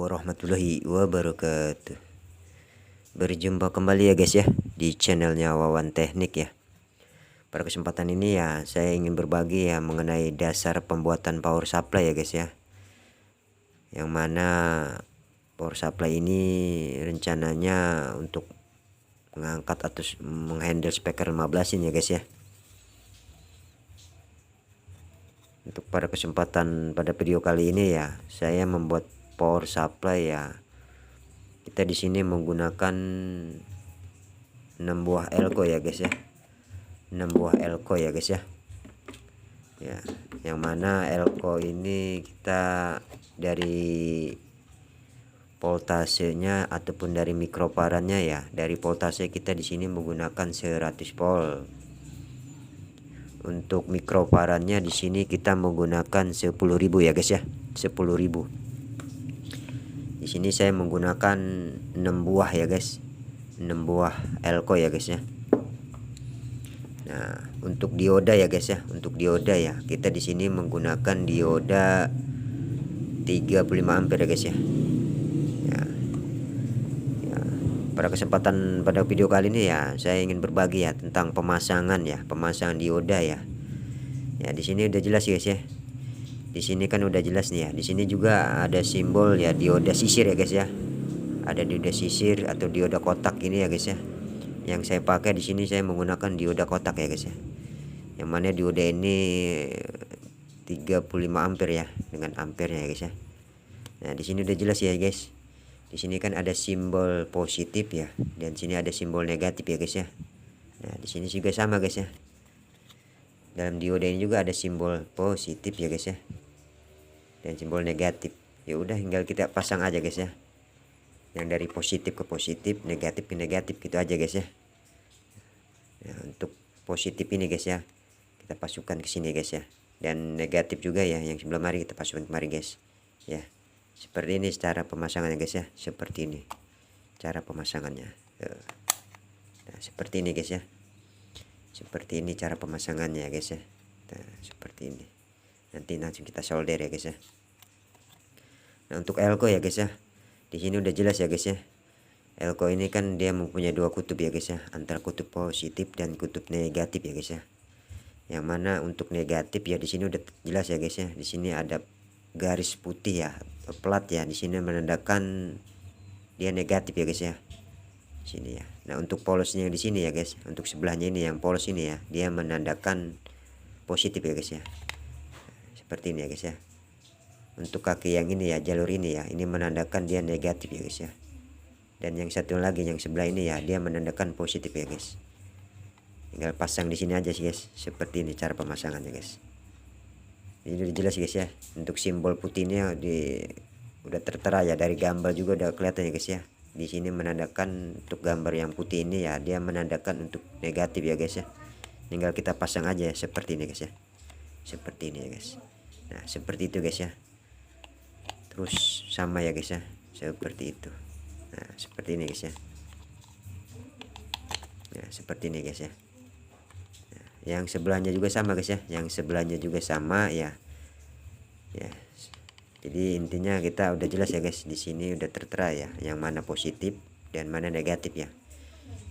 warahmatullahi wabarakatuh. Berjumpa kembali ya guys ya di channelnya Wawan Teknik ya. Pada kesempatan ini ya saya ingin berbagi ya mengenai dasar pembuatan power supply ya guys ya. Yang mana power supply ini rencananya untuk mengangkat atau menghandle speaker 15 in ya guys ya. Untuk pada kesempatan pada video kali ini ya saya membuat power supply ya. Kita di sini menggunakan 6 buah elko ya guys ya. 6 buah elko ya guys ya. Ya, yang mana elko ini kita dari voltasenya ataupun dari mikrofaradnya ya. Dari voltase kita di sini menggunakan 100 volt. Untuk mikrofaradnya di sini kita menggunakan 10.000 ya guys ya. 10.000. Di sini saya menggunakan 6 buah ya guys. 6 buah elko ya guys ya. Nah, untuk dioda ya guys ya. Untuk dioda ya, kita di sini menggunakan dioda 35 ampere ya guys ya. Pada kesempatan pada video kali ini ya saya ingin berbagi ya tentang pemasangan ya, pemasangan dioda ya. Ya di sini udah jelas guys ya. Di sini kan udah jelas nih ya. Di sini juga ada simbol ya dioda sisir ya guys ya. Ada dioda sisir atau dioda kotak ini ya guys ya. Yang saya pakai di sini saya menggunakan dioda kotak ya guys ya. Yang mana dioda ini 35 ampere ya dengan ampernya ya guys ya. Nah, di sini udah jelas ya guys. Di sini kan ada simbol positif ya, dan sini ada simbol negatif ya guys ya. Nah, di sini juga sama guys ya. Dalam dioda ini juga ada simbol positif ya guys ya, dan simbol negatif. Ya udah tinggal kita pasang aja guys ya. Yang dari positif ke positif, negatif ke negatif gitu aja guys ya. Nah, untuk positif ini guys ya, kita pasukan ke sini guys ya. Dan negatif juga ya, yang sebelah mari kita pasukan kemari guys. Ya. Seperti ini cara pemasangannya guys ya. Seperti ini cara pemasangannya. Nah, seperti ini guys ya. Seperti ini cara pemasangannya ya guys ya. Nah, seperti ini. Nanti langsung kita solder ya guys ya. Nah, untuk elko ya guys ya. Di sini udah jelas ya guys ya. Elko ini kan dia mempunyai dua kutub ya guys ya. Antara kutub positif dan kutub negatif ya guys ya. Yang mana untuk negatif ya di sini udah jelas ya guys ya. Di sini ada garis putih ya, plat ya, di sini menandakan dia negatif ya guys ya. Sini ya. Nah, untuk polosnya di sini ya guys, untuk sebelahnya ini yang polos ini ya, dia menandakan positif ya guys ya. Seperti ini ya guys ya. Untuk kaki yang ini ya, jalur ini ya, ini menandakan dia negatif ya guys ya. Dan yang satu lagi yang sebelah ini ya, dia menandakan positif ya guys. Tinggal pasang di sini aja sih guys. Seperti ini cara pemasangannya guys. Ini udah jelas guys ya. Untuk simbol putihnya udah tertera ya, dari gambar juga udah kelihatan ya guys ya. Di sini menandakan untuk gambar yang putih ini ya, dia menandakan untuk negatif ya guys ya. Tinggal kita pasang aja seperti ini guys ya. Seperti ini ya guys. Nah, seperti itu guys ya. Terus sama ya guys ya. Seperti itu. Nah, seperti ini guys ya. Nah, seperti ini guys ya. Yang sebelahnya juga sama guys ya. Yang sebelahnya juga sama ya. Ya. Jadi intinya kita udah jelas ya guys. Di sini udah tertera ya, yang mana positif dan mana negatif ya.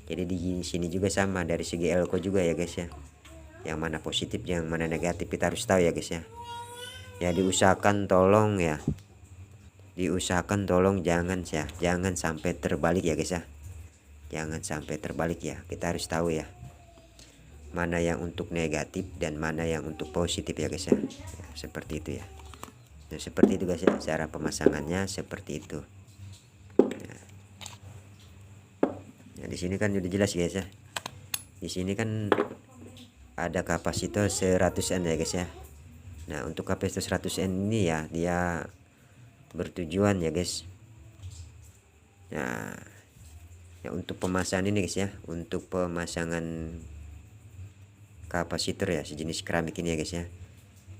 Jadi di sini juga sama dari segi elko juga ya guys ya. Yang mana positif, yang mana negatif kita harus tahu ya guys ya. Ya diusahakan tolong ya. Diusahakan tolong jangan sampai terbalik ya guys ya. Jangan sampai terbalik ya. Kita harus tahu ya, mana yang untuk negatif dan mana yang untuk positif ya guys ya. Ya seperti itu ya. Nah, seperti itu guys ya, cara pemasangannya seperti itu. Nah, di sini kan udah jelas guys ya. Di sini kan ada kapasitor 100N ya guys ya. Nah, untuk kapasitor 100N ini ya, dia bertujuan ya guys. Nah, ya untuk pemasangan ini guys ya, untuk pemasangan kapasitor ya sejenis keramik ini ya guys ya.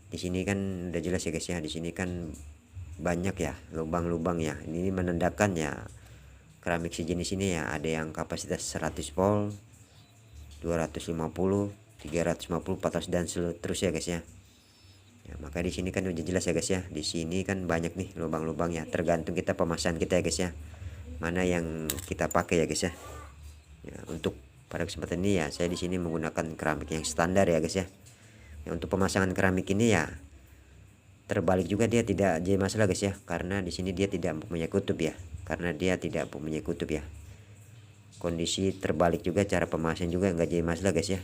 Di sini kan udah jelas ya guys ya. Di sini kan banyak ya lubang-lubang ya. Ini menandakan ya keramik sejenis ini ya, ada yang kapasitas 100 volt, 250, 350, 400 dan seterusnya guys ya. Ya, maka di sini kan udah jelas ya guys ya. Di sini kan banyak nih lubang-lubang ya, tergantung kita pemasangan kita ya guys ya, mana yang kita pakai ya guys ya. Ya, untuk pada kesempatan ini ya saya di sini menggunakan keramik yang standar ya guys ya. Ya, untuk pemasangan keramik ini ya terbalik juga dia tidak jadi masalah guys ya, karena di sini dia tidak mempunyai kutub ya, karena dia tidak mempunyai kutub ya. Kondisi terbalik juga cara pemasangan juga nggak jadi masalah guys ya,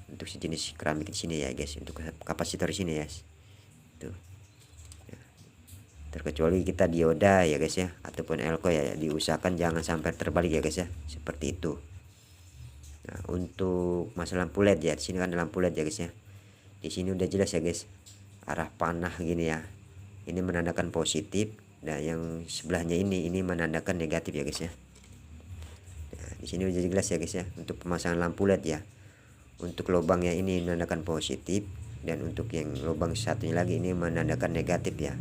untuk sejenis keramik di sini ya guys, untuk kapasitor sini ya tuh. Ya. Terkecuali kita dioda ya guys ya, ataupun elko ya, diusahakan jangan sampai terbalik ya guys ya, seperti itu. Nah, untuk masalah lampu LED ya, di sini kan lampu LED ya guys ya. Di sini udah jelas ya guys, arah panah gini ya, ini menandakan positif, dan yang sebelahnya ini menandakan negatif ya guys ya. Nah, di sini udah jelas ya guys ya, untuk pemasangan lampu LED ya. Untuk lubangnya ini menandakan positif, dan untuk yang lubang satunya lagi ini menandakan negatif ya.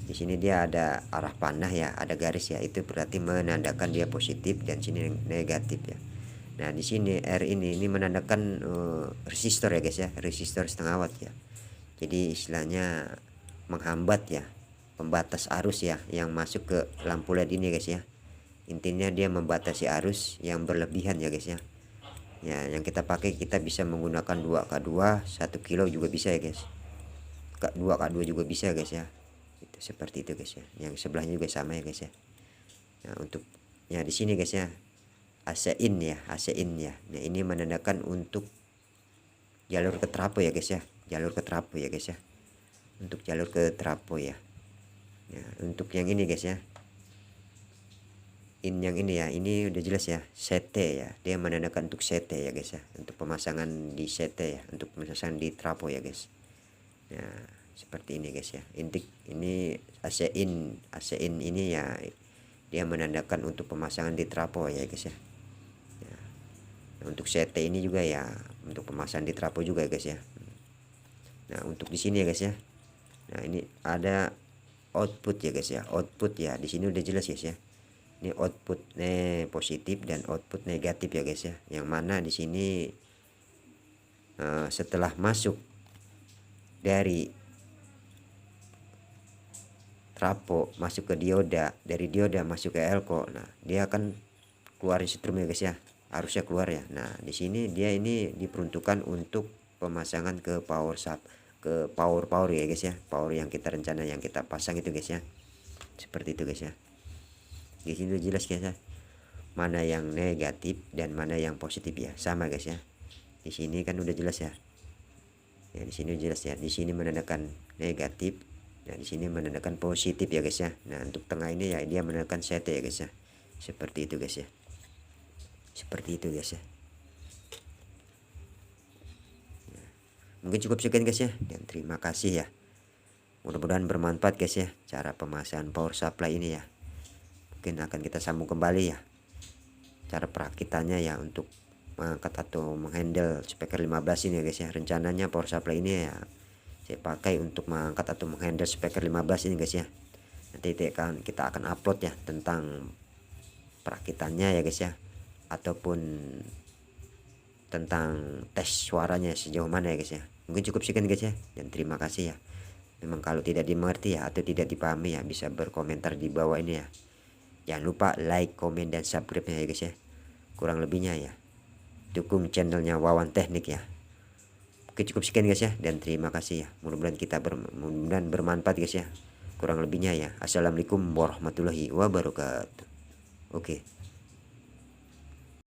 Di sini dia ada arah panah ya, ada garis ya, itu berarti menandakan dia positif, dan sini negatif ya. Nah di sini R ini menandakan resistor ya guys ya, resistor setengah watt ya. Jadi istilahnya menghambat ya, pembatas arus ya yang masuk ke lampu LED ini guys ya. Intinya dia membatasi arus yang berlebihan ya guys ya. Ya yang kita pakai, kita bisa menggunakan 2K2 1 kilo juga bisa ya guys, 2K2 juga bisa guys ya. Itu seperti itu guys ya. Yang sebelahnya juga sama ya guys ya. Nah untuk ya di sini guys ya, AC in ya, AC in ya. Nah ini menandakan untuk jalur ke trafo ya guys ya, jalur ke trafo ya guys ya, untuk jalur ke trafo ya. Ya untuk yang ini guys ya, in yang ini ya, ini udah jelas ya, CT ya, dia menandakan untuk CT ya guys ya, untuk pemasangan di CT ya, untuk pemasangan di trafo ya guys. Nah seperti ini guys ya. Intik ini AC in ini ya, dia menandakan untuk pemasangan di trafo ya guys ya. Nah, untuk CT ini juga ya, untuk pemasangan di trafo juga ya guys ya. Nah untuk di sini ya guys ya, nah ini ada output ya guys ya, output ya, di sini udah jelas guys ya. Ini output positif dan output negatif ya guys ya, yang mana di sini setelah masuk dari trafo masuk ke dioda, dari dioda masuk ke elko, nah dia akan keluar setrum ya guys ya, harusnya keluar ya. Nah di sini dia ini diperuntukkan untuk pemasangan ke power sub, ke power ya guys ya, power yang kita rencana yang kita pasang itu guys ya, seperti itu guys ya. Di sini udah jelas guys ya, mana yang negatif dan mana yang positif ya, sama guys ya. Di sini kan udah jelas ya. Ya di sini jelas ya, di sini menandakan negatif, nah di sini menandakan positif ya guys ya. Nah untuk tengah ini ya dia menandakan CT ya guys ya, seperti itu guys ya, seperti itu guys ya. Mungkin cukup sekian guys ya, dan terima kasih ya. Mudah-mudahan bermanfaat guys ya, cara pemasangan power supply ini ya. Mungkin akan kita sambung kembali ya, cara perakitannya ya, untuk mengangkat atau menghandle speaker 15 ini ya guys ya. Rencananya power supply ini ya saya pakai untuk mengangkat atau menghandle speaker 15 ini guys ya. Nanti kita akan upload ya tentang perakitannya ya guys ya, ataupun tentang tes suaranya sejauh mana ya guys ya. Mungkin cukup sekian guys ya, dan terima kasih ya. Memang kalau tidak dimengerti ya atau tidak dipahami ya, bisa berkomentar di bawah ini ya. Jangan lupa like, komen, dan subscribe ya guys ya. Kurang lebihnya ya, dukung channelnya Wawan Teknik ya. Oke cukup sekian guys ya, dan terima kasih ya. Mudah-mudahan bermanfaat guys ya. Kurang lebihnya ya, assalamualaikum warahmatullahi wabarakatuh. Oke.